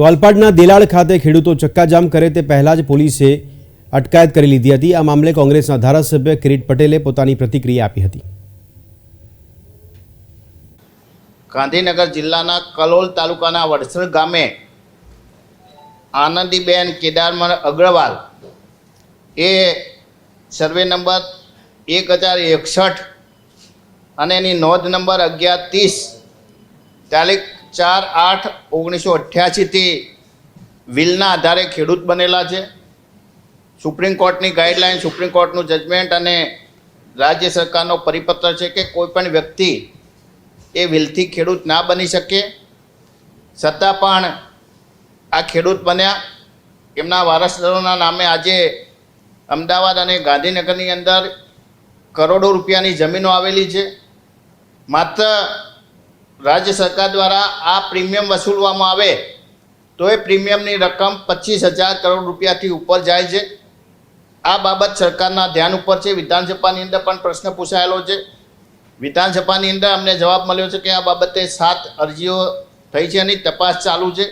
તો અલપાડના દેલાડ ખાતે ખેડૂતો ચક્કાજામ કરે તે પહેલા જ પોલીસે અટકાયત કરી લીધી હતી। આ મામલે કોંગ્રેસના ધારાસભ્ય કિરીટ પટેલે પોતાની પ્રતિક્રિયા આપી હતી। ગાંધીનગર જિલ્લાના કલોલ તાલુકાના વડસર ગામે આનંદીબેન કેદારમણ અગ્રવાલ એ સર્વે નંબર 1061 અને એની નોંધ નંબર 1130 તારીખ 4/8/1988 થી વિલના આધારે ખેડૂત બનેલા છે। સુપ્રીમ કોર્ટની ગાઈડલાઈન, સુપ્રીમ કોર્ટનું જજમેન્ટ અને રાજ્ય સરકારનો પરિપત્ર છે કે કોઈ પણ વ્યક્તિ એ વિલથી ખેડૂત ના બની શકે, છતાં પણ આ ખેડૂત બન્યા। એમના વારસદારોના નામે આજે અમદાવાદ અને ગાંધીનગરની અંદર કરોડો રૂપિયાની જમીનો આવેલી છે। માત્ર રાજ્ય સરકાર દ્વારા આ પ્રીમિયમ વસૂલવામાં આવે તો એ પ્રીમિયમની રકમ 25,000 કરોડ રૂપિયાથી ઉપર જાય છે। આ બાબત સરકારના ધ્યાન ઉપર છે। વિધાનસભાની અંદર પણ પ્રશ્ન પૂછાયેલો છે। વિધાનસભાની અંદર અમને જવાબ મળ્યો છે કે આ બાબતે 7 અરજીઓ થઈ છે અને તપાસ ચાલુ છે।